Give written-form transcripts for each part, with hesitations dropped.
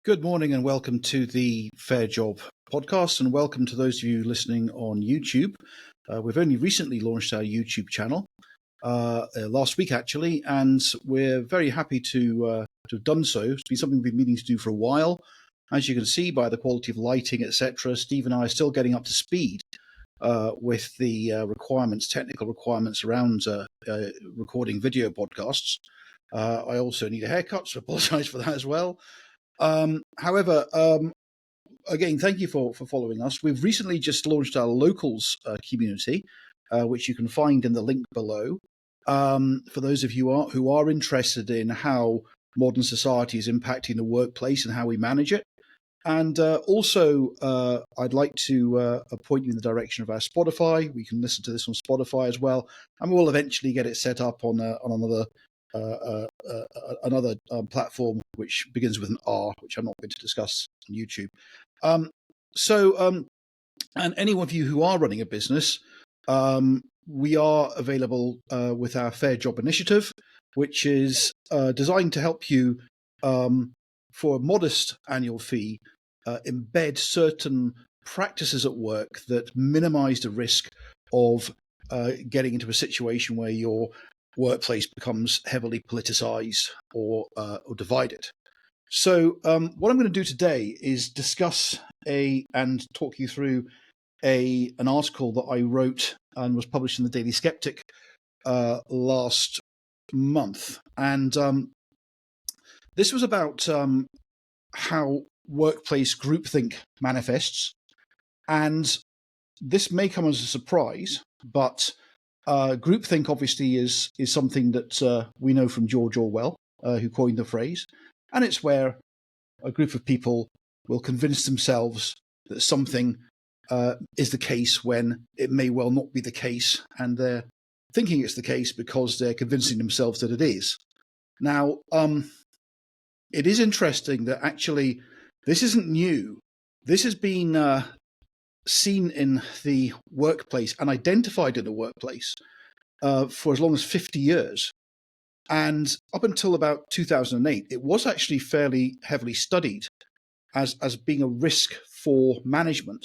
Good morning and welcome to the Fair Job podcast, and welcome to those of you listening on YouTube. We've only recently launched our YouTube channel, last week actually, and we're very happy to have done so. It's been something we've been meaning to do for a while. As you can see by the quality of lighting, etc., Steve and I are still getting up to speed with the technical requirements around recording video podcasts. I also need a haircut, so I apologise for that as well. However, again, thank you for following us. We've recently just launched our locals community, which you can find in the link below. For those of you who are interested in how modern society is impacting the workplace and how we manage it. And also, I'd like to point you in the direction of our Spotify. We can listen to this on Spotify as well, and we'll eventually get it set up on another platform which begins with an R, which I'm not going to discuss on YouTube. And any of you who are running a business, we are available with our Fair Job initiative, which is designed to help you for a modest annual fee embed certain practices at work that minimize the risk of getting into a situation where your workplace becomes heavily politicized or divided. So what I'm going to do today is discuss and talk you through an article that I wrote and was published in the Daily Skeptic last month. And this was about how workplace groupthink manifests. And this may come as a surprise, but groupthink obviously is something that we know from George Orwell, who coined the phrase. And it's where a group of people will convince themselves that something is the case when it may well not be the case. And they're thinking it's the case because they're convincing themselves that it is. Now, it is interesting that actually this isn't new. This has been seen in the workplace and identified in the workplace for as long as 50 years. And up until about 2008, it was actually fairly heavily studied as being a risk for management.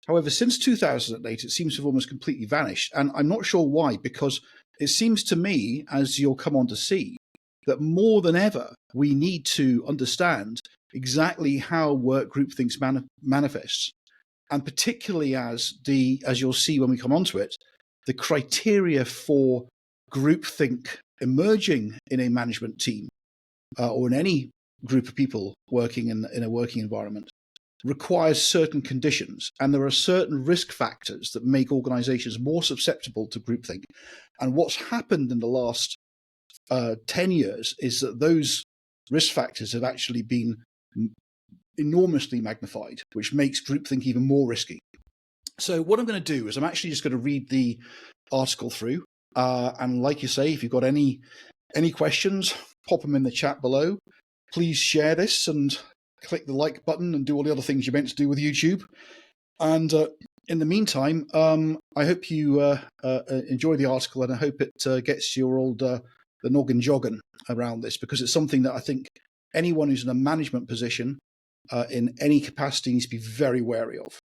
However, since 2008, it seems to have almost completely vanished. And I'm not sure why, because it seems to me, as you'll come on to see, that more than ever, we need to understand exactly how work groupthink manifests. And particularly as you'll see when we come onto it, the criteria for groupthink emerging in a management team or in any group of people working in a working environment requires certain conditions. And there are certain risk factors that make organizations more susceptible to groupthink. And what's happened in the last 10 years is that those risk factors have actually been enormously magnified, which makes groupthink even more risky. So what I'm going to do is I'm actually just going to read the article through. And like you say, if you've got any questions, pop them in the chat below. Please share this and click the like button and do all the other things you're meant to do with YouTube. And in the meantime, I hope you enjoy the article, and I hope it gets your the noggin jogging around this, because it's something that I think anyone who's in a management position in any capacity needs to be very wary of.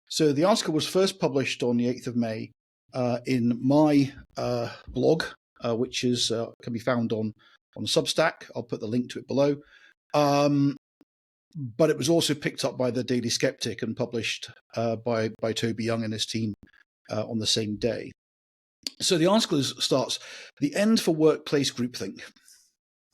So the article was first published on the 8th of May in my blog, which can be found on Substack. I'll put the link to it below. But it was also picked up by the Daily Skeptic and published by Toby Young and his team on the same day. So the article starts, "The End for Workplace Groupthink."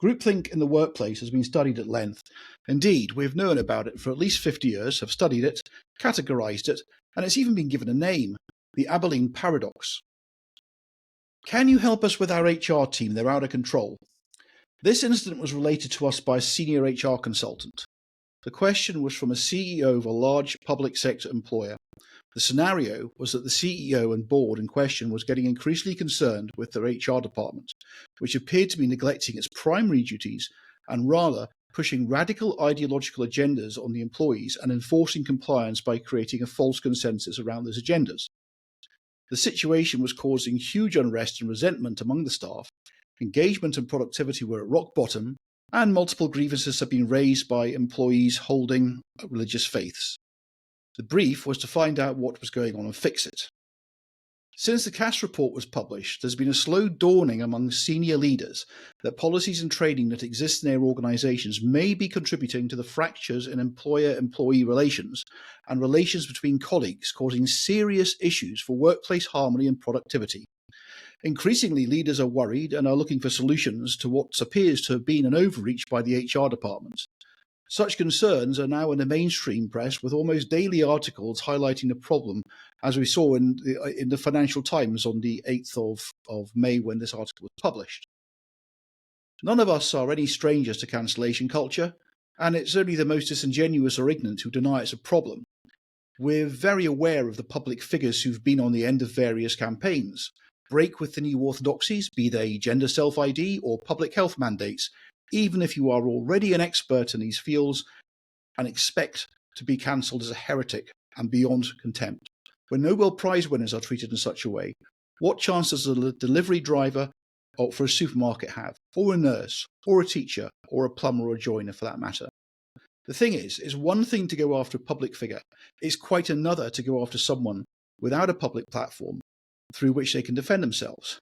Groupthink in the workplace has been studied at length. Indeed, we've known about it for at least 50 years, have studied it, categorized it, and it's even been given a name, the Abilene Paradox. Can you help us with our HR team? They're out of control. This incident was related to us by a senior HR consultant. The question was from a CEO of a large public sector employer. The scenario was that the CEO and board in question was getting increasingly concerned with their HR department, which appeared to be neglecting its primary duties and rather pushing radical ideological agendas on the employees and enforcing compliance by creating a false consensus around those agendas. The situation was causing huge unrest and resentment among the staff. Engagement and productivity were at rock bottom, and multiple grievances have been raised by employees holding religious faiths. The brief was to find out what was going on and fix it. Since the CAS report was published, there's been a slow dawning among senior leaders that policies and training that exist in their organisations may be contributing to the fractures in employer-employee relations and relations between colleagues, causing serious issues for workplace harmony and productivity. Increasingly, leaders are worried and are looking for solutions to what appears to have been an overreach by the HR department. Such concerns are now in the mainstream press, with almost daily articles highlighting the problem, as we saw in the Financial Times on the 8th of May when this article was published. None of us are any strangers to cancellation culture, and it's only the most disingenuous or ignorant who deny it's a problem. We're very aware of the public figures who've been on the end of various campaigns. Break with the new orthodoxies, be they gender self-ID or public health mandates, even if you are already an expert in these fields, and expect to be cancelled as a heretic and beyond contempt. When Nobel Prize winners are treated in such a way, what chance does a delivery driver for a supermarket have, or a nurse, or a teacher, or a plumber or a joiner for that matter? The thing is, it's one thing to go after a public figure. It's quite another to go after someone without a public platform through which they can defend themselves.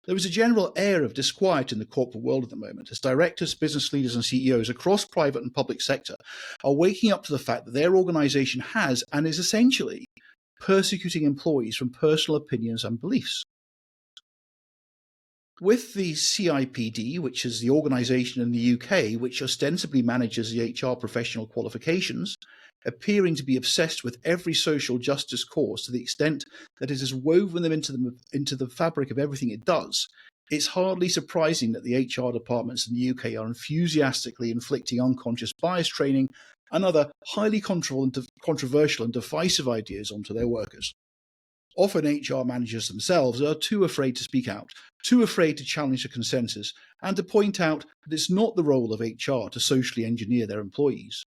There is a general air of disquiet in the corporate world at the moment, as directors, business leaders and CEOs across private and public sector are waking up to the fact that their organisation has and is essentially persecuting employees from personal opinions and beliefs. With the CIPD, which is the organisation in the UK which ostensibly manages the HR professional qualifications, appearing to be obsessed with every social justice cause to the extent that it has woven them into the fabric of everything it does, it's hardly surprising that the HR departments in the UK are enthusiastically inflicting unconscious bias training and other highly controversial and divisive ideas onto their workers. Often HR managers themselves are too afraid to speak out, too afraid to challenge the consensus, and to point out that it's not the role of HR to socially engineer their employees.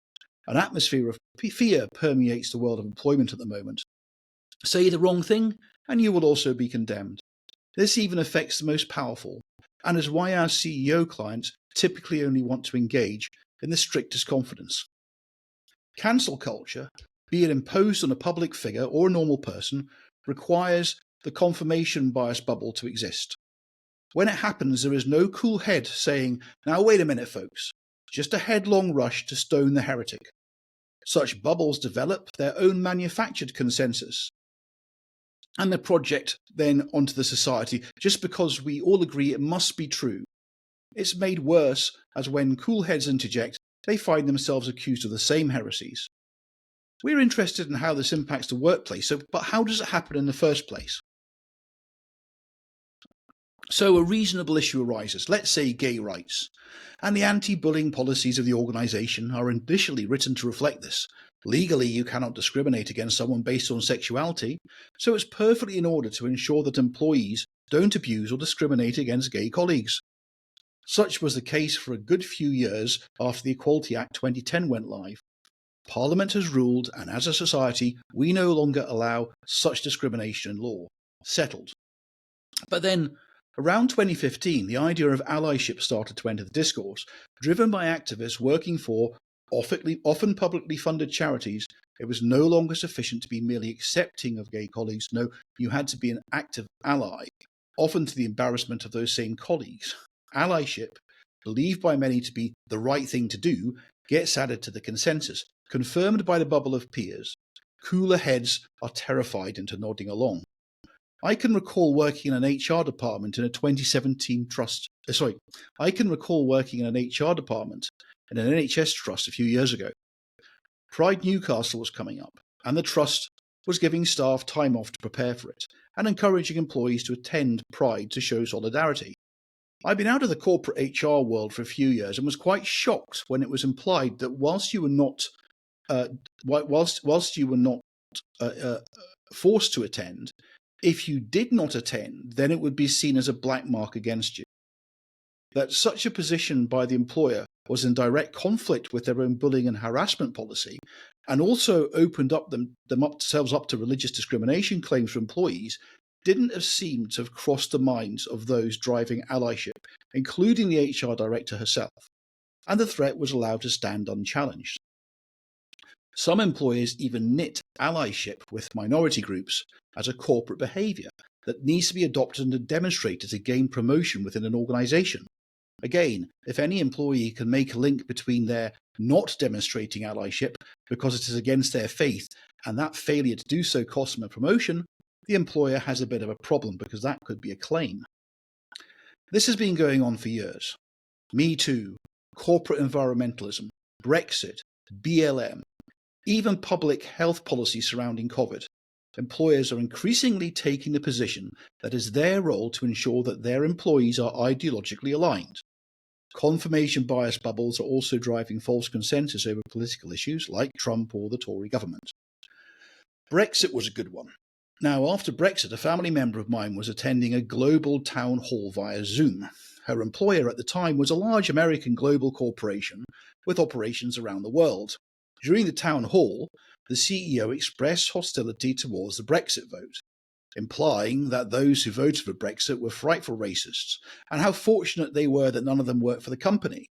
An atmosphere of fear permeates the world of employment at the moment. Say the wrong thing, and you will also be condemned. This even affects the most powerful, and is why our CEO clients typically only want to engage in the strictest confidence. Cancel culture, be it imposed on a public figure or a normal person, requires the confirmation bias bubble to exist. When it happens, there is no cool head saying, "Now wait a minute, folks," just a headlong rush to stone the heretic. Such bubbles develop their own manufactured consensus and the project then onto the society just because we all agree it must be true. It's made worse as when cool heads interject, they find themselves accused of the same heresies. We're interested in how this impacts the workplace, but how does it happen in the first place? So a reasonable issue arises, let's say gay rights, and the anti-bullying policies of the organisation are initially written to reflect this. Legally, you cannot discriminate against someone based on sexuality, so it's perfectly in order to ensure that employees don't abuse or discriminate against gay colleagues. Such was the case for a good few years after the Equality Act 2010 went live. Parliament has ruled, and as a society, we no longer allow such discrimination in law. Settled. But then, around 2015, the idea of allyship started to enter the discourse. Driven by activists working for often publicly funded charities, it was no longer sufficient to be merely accepting of gay colleagues. No, you had to be an active ally, often to the embarrassment of those same colleagues. Allyship, believed by many to be the right thing to do, gets added to the consensus, confirmed by the bubble of peers. Cooler heads are terrified into nodding along. I can recall working in an HR department in a 2017 trust. I can recall working in an HR department in an NHS trust a few years ago. Pride Newcastle was coming up, and the trust was giving staff time off to prepare for it, and encouraging employees to attend Pride to show solidarity. I've been out of the corporate HR world for a few years and was quite shocked when it was implied that whilst you were not forced to attend, if you did not attend, then it would be seen as a black mark against you. That such a position by the employer was in direct conflict with their own bullying and harassment policy, and also opened up themselves up to religious discrimination claims for employees, didn't have seemed to have crossed the minds of those driving allyship, including the HR director herself. and the threat was allowed to stand unchallenged. Some employers even knit allyship with minority groups as a corporate behaviour that needs to be adopted and demonstrated to gain promotion within an organisation. Again, if any employee can make a link between their not demonstrating allyship because it is against their faith and that failure to do so costs them a promotion, the employer has a bit of a problem because that could be a claim. This has been going on for years. Me Too, corporate environmentalism, Brexit, BLM, even public health policy surrounding COVID. Employers are increasingly taking the position that it is their role to ensure that their employees are ideologically aligned. Confirmation bias bubbles are also driving false consensus over political issues like Trump or the Tory government. Brexit was a good one. Now, after Brexit, a family member of mine was attending a global town hall via Zoom. Her employer at the time was a large American global corporation with operations around the world. During the town hall, the CEO expressed hostility towards the Brexit vote, implying that those who voted for Brexit were frightful racists, and how fortunate they were that none of them worked for the company.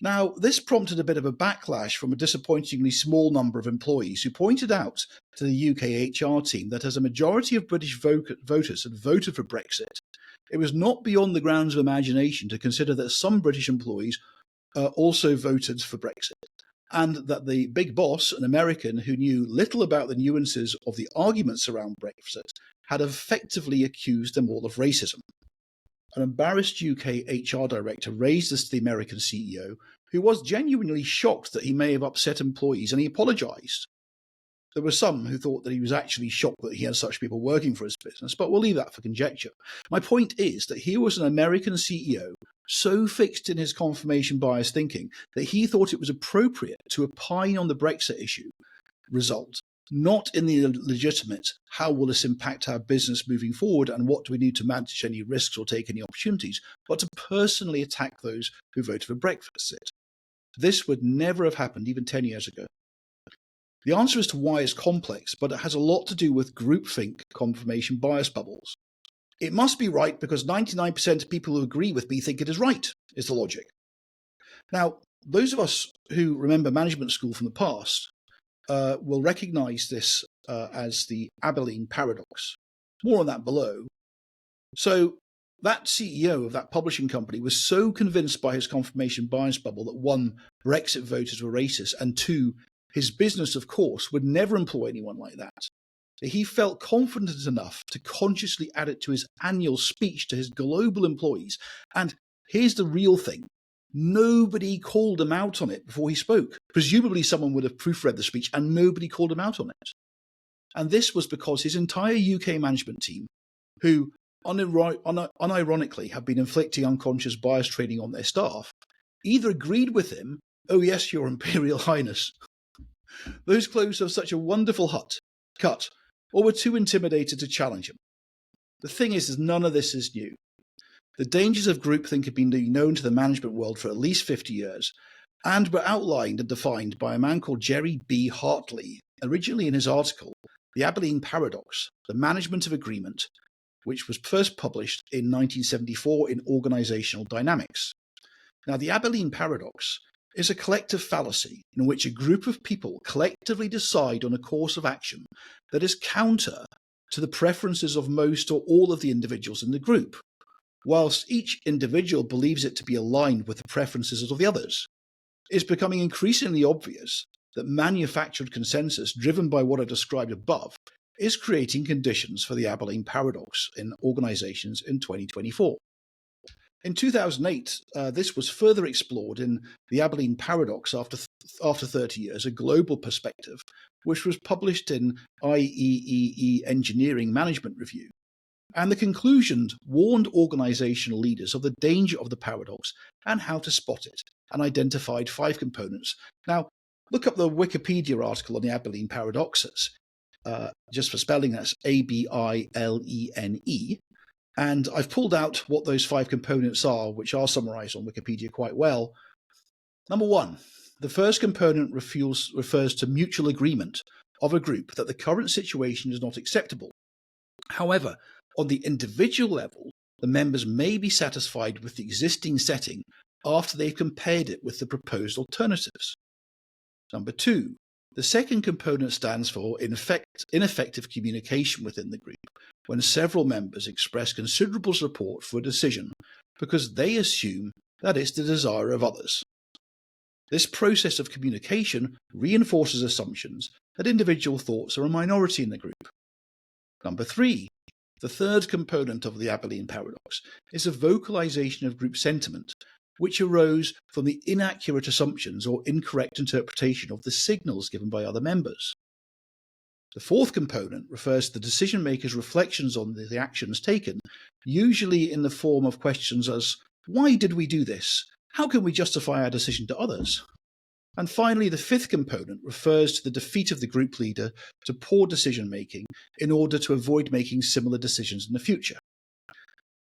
Now, this prompted a bit of a backlash from a disappointingly small number of employees who pointed out to the UK HR team that as a majority of British voters had voted for Brexit, it was not beyond the grounds of imagination to consider that some British employees also voted for Brexit, and that the big boss, an American who knew little about the nuances of the arguments around Brexit, had effectively accused them all of racism. An embarrassed UK HR director raised this to the American CEO, who was genuinely shocked that he may have upset employees, and he apologised. There were some who thought that he was actually shocked that he had such people working for his business, but we'll leave that for conjecture. My point is that here was an American CEO so fixed in his confirmation bias thinking that he thought it was appropriate to opine on the Brexit issue result, not in the legitimate, how will this impact our business moving forward and what do we need to manage any risks or take any opportunities, but to personally attack those who voted for Brexit. This would never have happened even 10 years ago. The answer as to why is complex, but it has a lot to do with groupthink confirmation bias bubbles. It must be right because 99% of people who agree with me think it is right, is the logic. Now, those of us who remember management school from the past will recognise this as the Abilene Paradox. More on that below. So that CEO of that publishing company was so convinced by his confirmation bias bubble that one, Brexit voters were racist, and two, his business, of course, would never employ anyone like that. He felt confident enough to consciously add it to his annual speech to his global employees. And here's the real thing. Nobody called him out on it before he spoke. Presumably someone would have proofread the speech and nobody called him out on it. And this was because his entire UK management team, who unironically have been inflicting unconscious bias training on their staff, either agreed with him, oh yes, Your Imperial Highness, those clothes have such a wonderful cut, or were too intimidated to challenge him. The thing is none of this is new. The dangers of groupthink have been known to the management world for at least 50 years, and were outlined and defined by a man called Jerry B. Hartley, originally in his article, The Abilene Paradox, The Management of Agreement, which was first published in 1974 in Organisational Dynamics. Now, the Abilene Paradox is a collective fallacy in which a group of people collectively decide on a course of action that is counter to the preferences of most or all of the individuals in the group, whilst each individual believes it to be aligned with the preferences of the others. It's becoming increasingly obvious that manufactured consensus driven by what I described above is creating conditions for the Abilene Paradox in organisations in 2024. In 2008, this was further explored in the Abilene Paradox after 30 years, a global perspective, which was published in IEEE Engineering Management Review. And the conclusions warned organizational leaders of the danger of the paradox and how to spot it, and identified 5 components. Now, look up the Wikipedia article on the Abilene Paradoxes. Just for spelling, that's Abilene. And I've pulled out what those 5 components are, which are summarized on Wikipedia quite well. Number 1, the first component refers to mutual agreement of a group that the current situation is not acceptable. However, on the individual level, the members may be satisfied with the existing setting after they've compared it with the proposed alternatives. Number 2, the second component stands for ineffective communication within the group, when several members express considerable support for a decision because they assume that it's the desire of others. This process of communication reinforces assumptions that individual thoughts are a minority in the group. Number 3, the third component of the Abilene Paradox is a vocalization of group sentiment, which arose from the inaccurate assumptions or incorrect interpretation of the signals given by other members. The fourth component refers to the decision maker's reflections on the actions taken, usually in the form of questions as, why did we do this? How can we justify our decision to others? And finally, the fifth component refers to the defeat of the group leader to poor decision making in order to avoid making similar decisions in the future.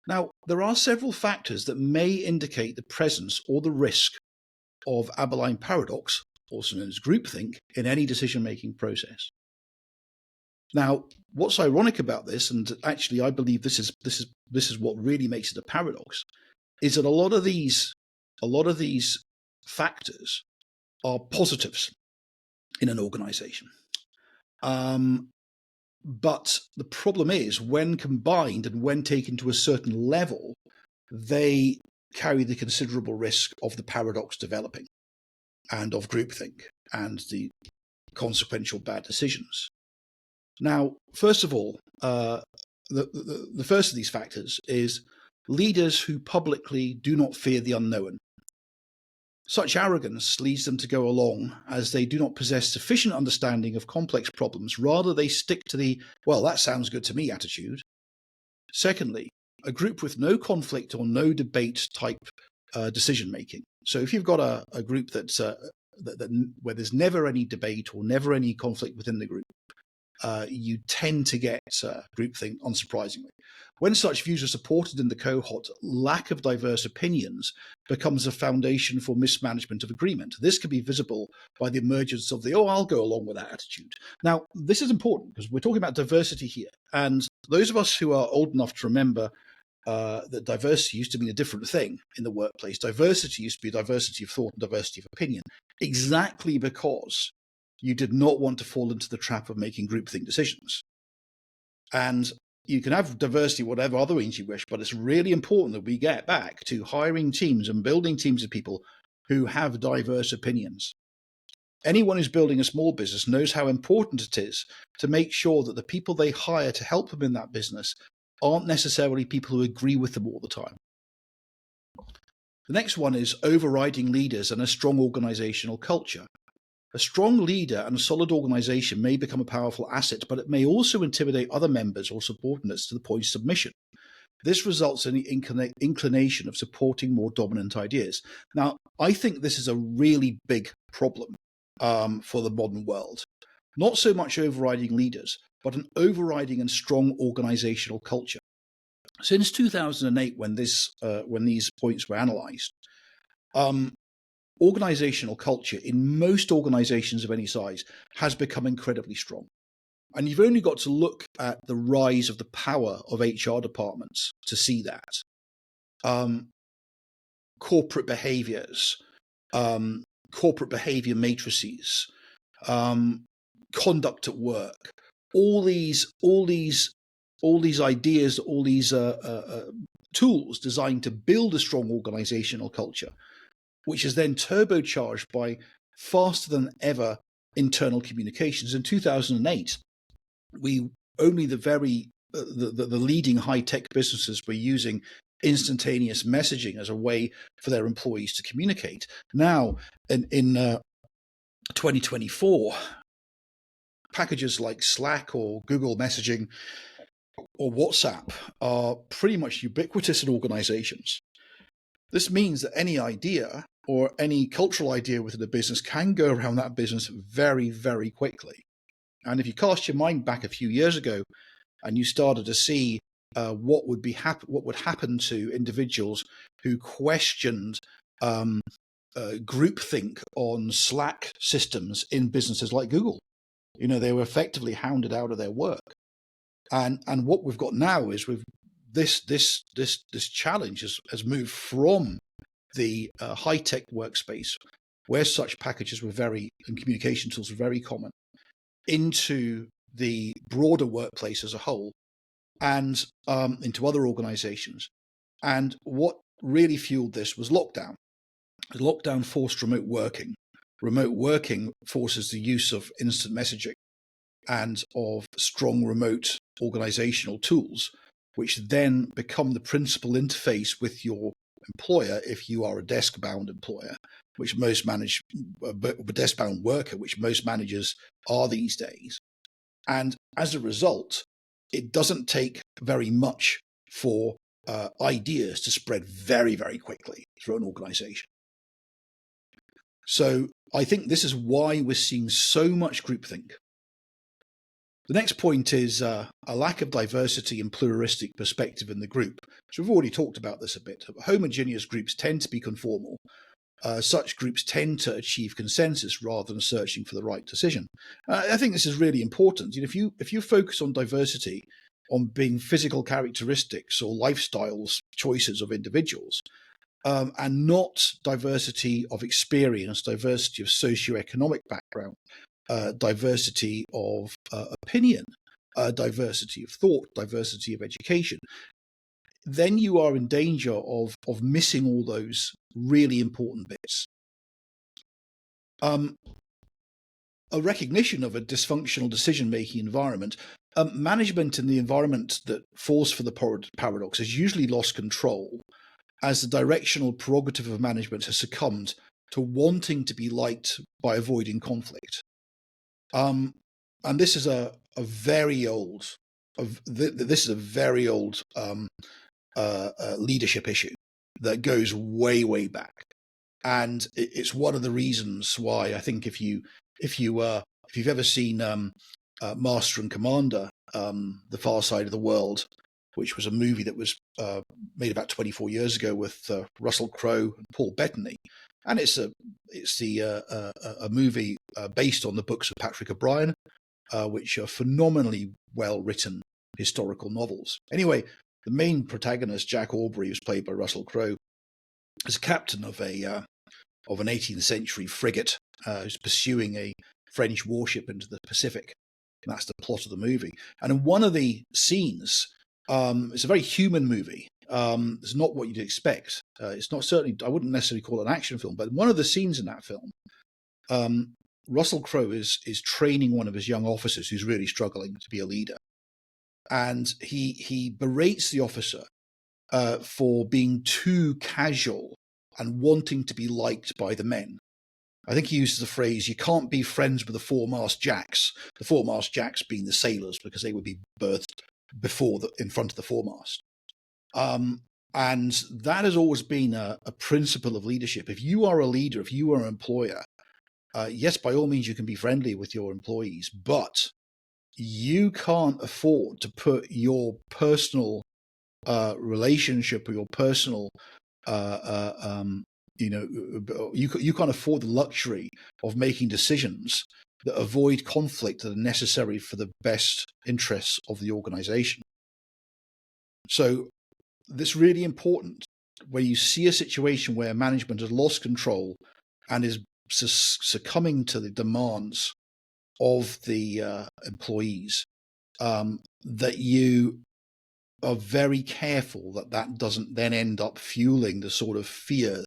Now, there are several factors that may indicate the presence or the risk of Abilene Paradox, also known as groupthink, in any decision-making process. Now, what's ironic about this, and actually I believe this is what really makes it a paradox, is that a lot of these factors are positives in an organization. But the problem is, when combined and when taken to a certain level, they carry the considerable risk of the paradox developing and of groupthink and the consequential bad decisions. Now, first of all, the first of these factors is leaders who publicly do not fear the unknown. Such arrogance leads them to go along as they do not possess sufficient understanding of complex problems. Rather, they stick to the, well, that sounds good to me attitude. Secondly, a group with no conflict or no debate type decision making. So if you've got a group that's where there's never any debate or never any conflict within the group, you tend to get groupthink, unsurprisingly. When such views are supported in the cohort, lack of diverse opinions becomes a foundation for mismanagement of agreement. This can be visible by the emergence of the, oh, I'll go along with that attitude. Now, this is important because we're talking about diversity here. And those of us who are old enough to remember that diversity used to mean a different thing in the workplace. Diversity used to be diversity of thought and diversity of opinion, exactly because you did not want to fall into the trap of making groupthink decisions. And you can have diversity, whatever other means you wish, but it's really important that we get back to hiring teams and building teams of people who have diverse opinions. Anyone who's building a small business knows how important it is to make sure that the people they hire to help them in that business aren't necessarily people who agree with them all the time. The next one is overriding leaders and a strong organizational culture. A strong leader and a solid organization may become a powerful asset, but it may also intimidate other members or subordinates to the point of submission. This results in the inclination of supporting more dominant ideas. Now, I think this is a really big problem for the modern world. Not so much overriding leaders, but an overriding and strong organizational culture. Since 2008, when these points were analyzed, organizational culture in most organizations of any size has become incredibly strong. And you've only got to look at the rise of the power of HR departments to see that. Corporate behaviors, corporate behavior matrices, conduct at work, all these ideas, all these tools designed to build a strong organizational culture, which is then turbocharged by faster than ever internal communications. In 2008, only the leading high-tech businesses were using instantaneous messaging as a way for their employees to communicate. Now, in 2024, packages like Slack or Google Messaging or WhatsApp are pretty much ubiquitous in organizations. This means that any idea or any cultural idea within a business can go around that business very, very quickly. And if you cast your mind back a few years ago and you started to see what would happen to individuals who questioned groupthink on Slack systems in businesses like Google, they were effectively hounded out of their work. And what we've got now is this challenge has moved from the high-tech workspace, where such packages were and communication tools were very common, into the broader workplace as a whole, and into other organizations. And what really fueled this was lockdown. Lockdown forced remote working. Remote working forces the use of instant messaging and of strong remote organizational tools, which then become the principal interface with your employer if you are a desk-bound employer, which most manage a desk-bound worker, which most managers are these days. And as a result, it doesn't take very much for ideas to spread very, very quickly through an organization. So I think this is why we're seeing so much groupthink. The next point is a lack of diversity and pluralistic perspective in the group. So we've already talked about this a bit. Homogeneous groups tend to be conformal. Such groups tend to achieve consensus rather than searching for the right decision. I think this is really important. You know, if you focus on diversity, on being physical characteristics or lifestyles, choices of individuals, and not diversity of experience, diversity of socioeconomic background, diversity of opinion, diversity of thought, diversity of education, then you are in danger of missing all those really important bits. A recognition of a dysfunctional decision-making environment, management in the environment that falls for the paradox has usually lost control, as the directional prerogative of management has succumbed to wanting to be liked by avoiding conflict. And this is a very old leadership issue that goes way, way back, and it's one of the reasons why I think if you've ever seen Master and Commander, The Far Side of the World, which was a movie that was made about 24 years ago with Russell Crowe and Paul Bettany, and it's a movie based on the books of Patrick O'Brian, which are phenomenally well written historical novels. Anyway, the main protagonist, Jack Aubrey, who's played by Russell Crowe, is captain of an 18th century frigate who's pursuing a French warship into the Pacific. And that's the plot of the movie. And in one of the scenes, it's a very human movie. It's not what you'd expect. It's not certainly, I wouldn't necessarily call it an action film, but one of the scenes in that film, Russell Crowe is training one of his young officers who's really struggling to be a leader. And he berates the officer for being too casual and wanting to be liked by the men. I think he uses the phrase, you can't be friends with the foremast jacks. The foremast jacks being the sailors, because they would be berthed in front of the foremast. And that has always been a principle of leadership. If you are a leader, if you are an employer, yes, by all means, you can be friendly with your employees, but you can't afford to put your personal relationship or your personal, you can't afford the luxury of making decisions that avoid conflict that are necessary for the best interests of the organization. So this is really important where you see a situation where management has lost control and is succumbing to the demands of the employees, that you are very careful that doesn't then end up fueling the sort of fear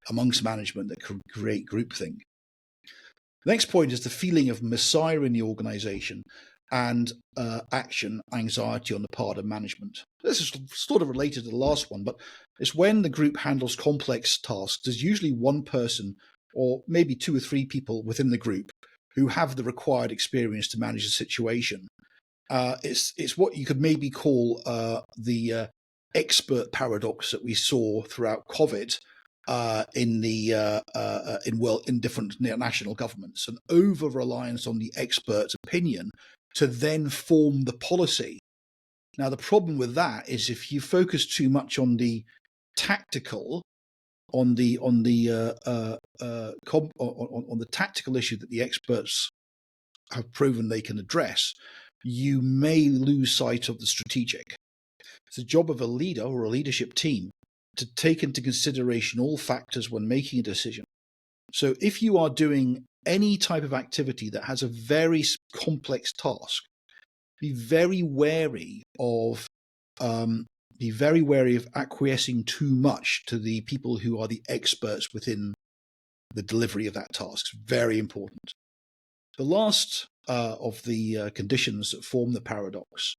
amongst management that can create groupthink. The next point is the feeling of messiah in the organization and action anxiety on the part of management. This is sort of related to the last one, but it's when the group handles complex tasks, there's usually one person or maybe two or three people within the group who have the required experience to manage the situation. It's what you could maybe call the expert paradox that we saw throughout COVID in different national governments, an over reliance on the expert's opinion to then form the policy. Now, the problem with that is if you focus too much on the tactical, on the tactical issue that the experts have proven they can address, you may lose sight of the strategic. It's the job of a leader or a leadership team to take into consideration all factors when making a decision. So if you are doing any type of activity that has a very complex task, be very wary of acquiescing too much to the people who are the experts within the delivery of that task. It's very important. The last of the conditions that form the paradox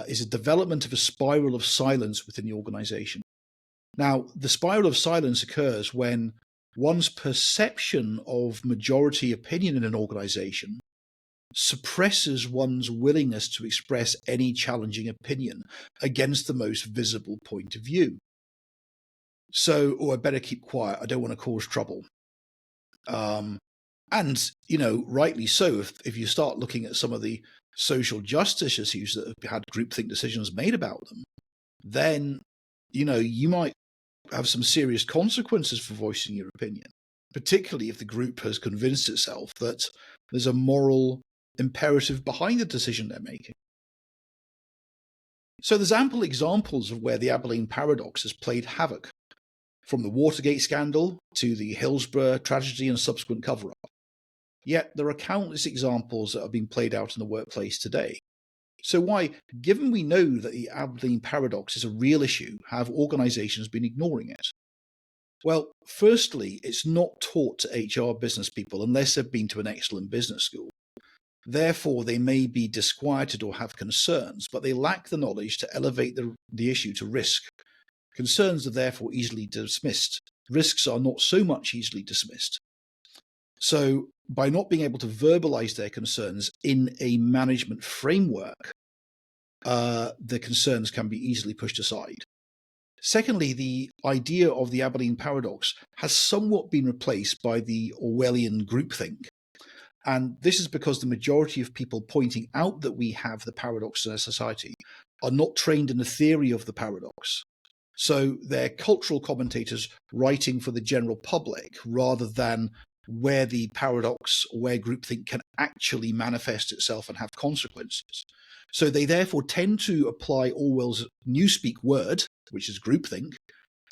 is a development of a spiral of silence within the organization. Now, the spiral of silence occurs when one's perception of majority opinion in an organization suppresses one's willingness to express any challenging opinion against the most visible point of view. So, I better keep quiet, I don't want to cause trouble. And, rightly so, if you start looking at some of the social justice issues that have had groupthink decisions made about them, then, you might have some serious consequences for voicing your opinion, particularly if the group has convinced itself that there's a moral imperative behind the decision they're making. So there's ample examples of where the Abilene Paradox has played havoc, from the Watergate scandal to the Hillsborough tragedy and subsequent cover-up. Yet there are countless examples that are being played out in the workplace today. So why, given we know that the Abilene Paradox is a real issue, have organisations been ignoring it? Well, firstly, it's not taught to HR business people unless they've been to an excellent business school. Therefore, they may be disquieted or have concerns, but they lack the knowledge to elevate the issue to risk. Concerns are therefore easily dismissed. Risks are not so much easily dismissed. So by not being able to verbalize their concerns in a management framework, the concerns can be easily pushed aside. Secondly, the idea of the Abilene Paradox has somewhat been replaced by the Orwellian groupthink. And this is because the majority of people pointing out that we have the paradox in our society are not trained in the theory of the paradox. So they're cultural commentators writing for the general public rather than where the paradox or where groupthink can actually manifest itself and have consequences. So they therefore tend to apply Orwell's newspeak word, which is groupthink,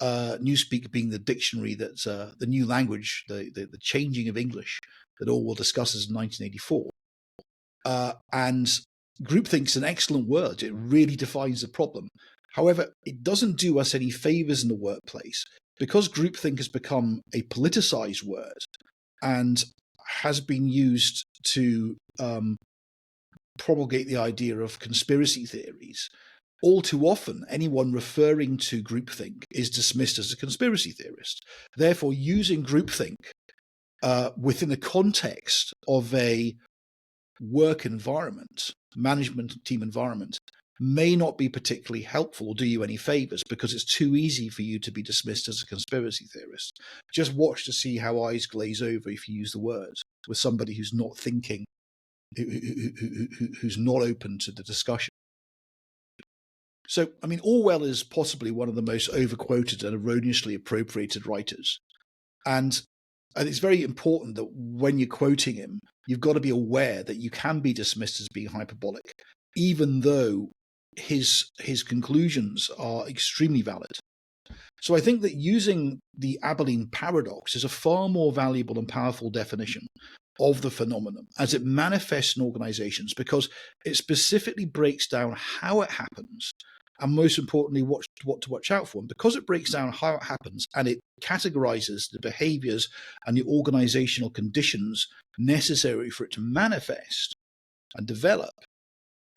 newspeak being the dictionary that's the new language, the changing of English that Orwell discusses in 1984. And groupthink's an excellent word. It really defines the problem. However, it doesn't do us any favors in the workplace because groupthink has become a politicized word and has been used to promulgate the idea of conspiracy theories. All too often, anyone referring to groupthink is dismissed as a conspiracy theorist. Therefore, using groupthink within the context of a work environment, management team environment, may not be particularly helpful or do you any favors because it's too easy for you to be dismissed as a conspiracy theorist. Just watch to see how eyes glaze over if you use the word with somebody who's not thinking, who's not open to the discussion. So, Orwell is possibly one of the most overquoted and erroneously appropriated writers. And it's very important that when you're quoting him, you've got to be aware that you can be dismissed as being hyperbolic, even though his conclusions are extremely valid. So I think that using the Abilene Paradox is a far more valuable and powerful definition of the phenomenon as it manifests in organizations because it specifically breaks down how it happens and most importantly, what to watch out for. And because it breaks down how it happens and it categorizes the behaviors and the organizational conditions necessary for it to manifest and develop,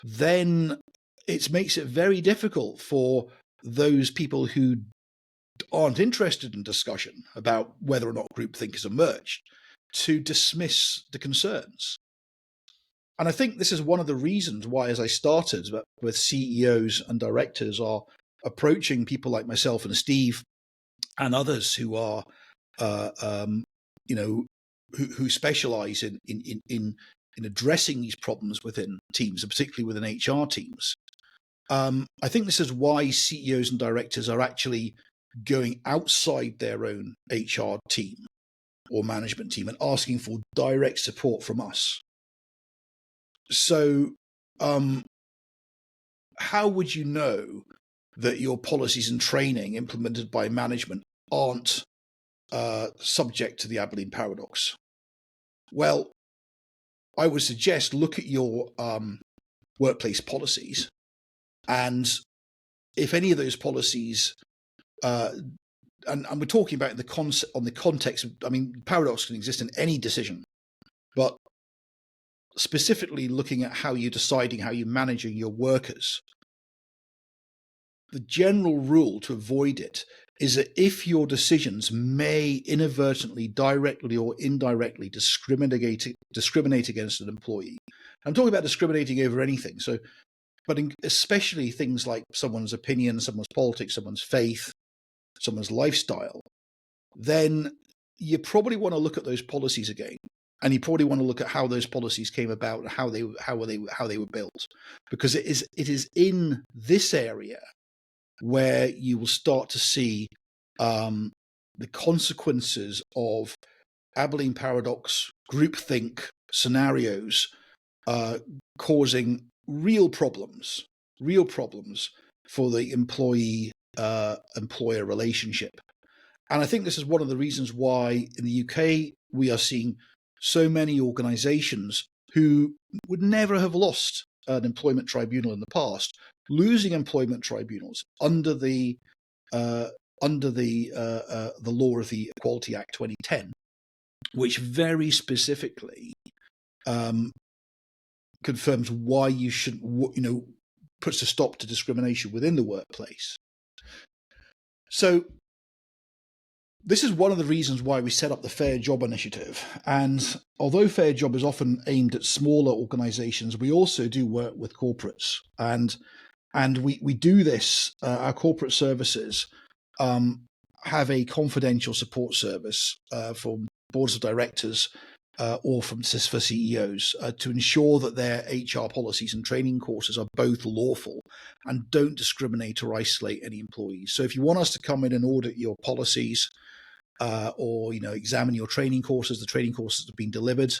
then it makes it very difficult for those people who aren't interested in discussion about whether or not groupthink has emerged to dismiss the concerns. And I think this is one of the reasons why, as I started, with CEOs and directors are approaching people like myself and Steve and others who are, who specialize in addressing these problems within teams, and particularly within HR teams. I think this is why CEOs and directors are actually going outside their own HR team or management team and asking for direct support from us. So how would you know that your policies and training implemented by management aren't subject to the Abilene Paradox? Well, I would suggest look at your workplace policies, and if any of those policies, and we're talking about the context. I mean, paradox can exist in any decision, but specifically looking at how you're deciding, how you're managing your workers. The general rule to avoid it is that if your decisions may inadvertently, directly or indirectly discriminate against an employee, I'm talking about discriminating over anything. So, but especially things like someone's opinion, someone's politics, someone's faith, someone's lifestyle, then you probably want to look at those policies again. And you probably want to look at how those policies came about and how they were built, because it is in this area where you will start to see the consequences of Abilene Paradox, groupthink scenarios causing real problems for the employee-employer relationship. And I think this is one of the reasons why in the UK we are seeing so many organisations who would never have lost an employment tribunal in the past, losing employment tribunals under the law of the Equality Act 2010, which very specifically confirms why you shouldn't, puts a stop to discrimination within the workplace. So this is one of the reasons why we set up the Fair Job Initiative. And although Fair Job is often aimed at smaller organizations, we also do work with corporates. And we do this, our corporate services have a confidential support service from boards of directors or for CEOs to ensure that their HR policies and training courses are both lawful and don't discriminate or isolate any employees. So if you want us to come in and audit your policies, or examine your training courses, the training courses that have been delivered,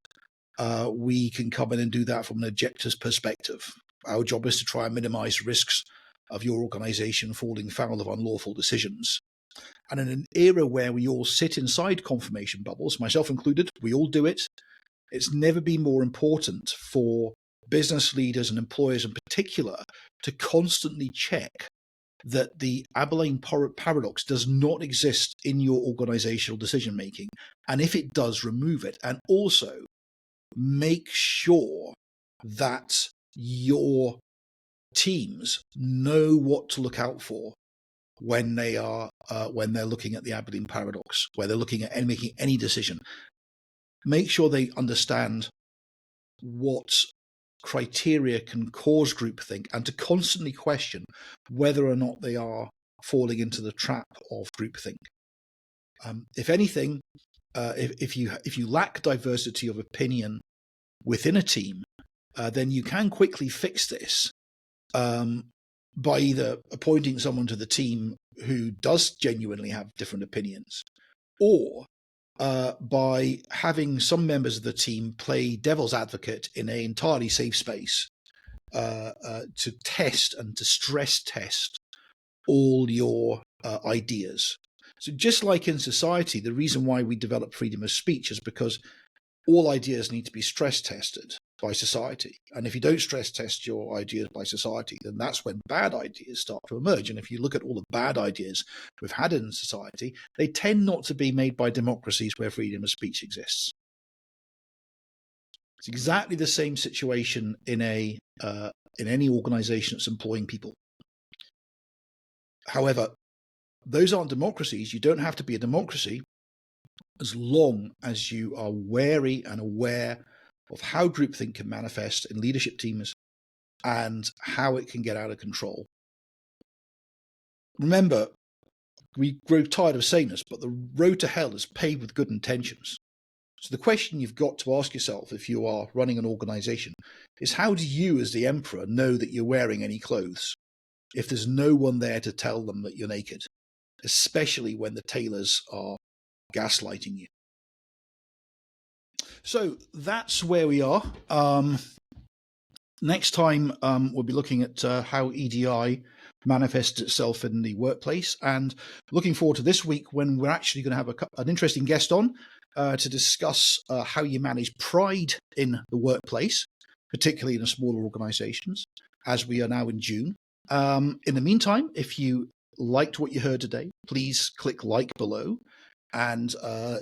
we can come in and do that from an objector's perspective. Our job is to try and minimize risks of your organization falling foul of unlawful decisions. And in an era where we all sit inside confirmation bubbles, myself included, we all do it, it's never been more important for business leaders and employers in particular to constantly check that the Abilene Paradox does not exist in your organizational decision making. And if it does, remove it. And also make sure that your teams know what to look out for when they're looking at the Abilene Paradox, where they're looking at and making any decision. Make sure they understand what criteria can cause groupthink, and to constantly question whether or not they are falling into the trap of groupthink. If anything, if you lack diversity of opinion within a team, then you can quickly fix this by either appointing someone to the team who does genuinely have different opinions, or by having some members of the team play devil's advocate in an entirely safe space to test and to stress test all your ideas. So just like in society, the reason why we develop freedom of speech is because all ideas need to be stress tested by society. And if you don't stress test your ideas by society, then that's when bad ideas start to emerge. And if you look at all the bad ideas we've had in society, they tend not to be made by democracies where freedom of speech exists. It's exactly the same situation in any organization that's employing people. However, those aren't democracies. You don't have to be a democracy as long as you are wary and aware of how groupthink can manifest in leadership teams and how it can get out of control. Remember, we grow tired of saying this, but the road to hell is paved with good intentions. So the question you've got to ask yourself if you are running an organization is, how do you as the emperor know that you're wearing any clothes if there's no one there to tell them that you're naked, especially when the tailors are gaslighting you? So that's where we are. Next time, we'll be looking at how EDI manifests itself in the workplace. And looking forward to this week when we're actually going to have an interesting guest on to discuss how you manage pride in the workplace, particularly in smaller organizations, as we are now in June. In the meantime, if you liked what you heard today, please click like below. And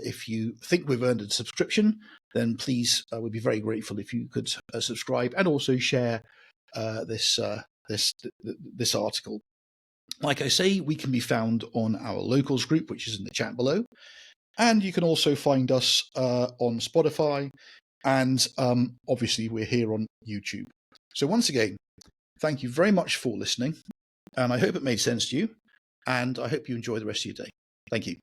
if you think we've earned a subscription, then please, we'd be very grateful if you could subscribe and also share this article. Like I say, we can be found on our locals group, which is in the chat below. And you can also find us on Spotify. And obviously, we're here on YouTube. So once again, thank you very much for listening. And I hope it made sense to you. And I hope you enjoy the rest of your day. Thank you.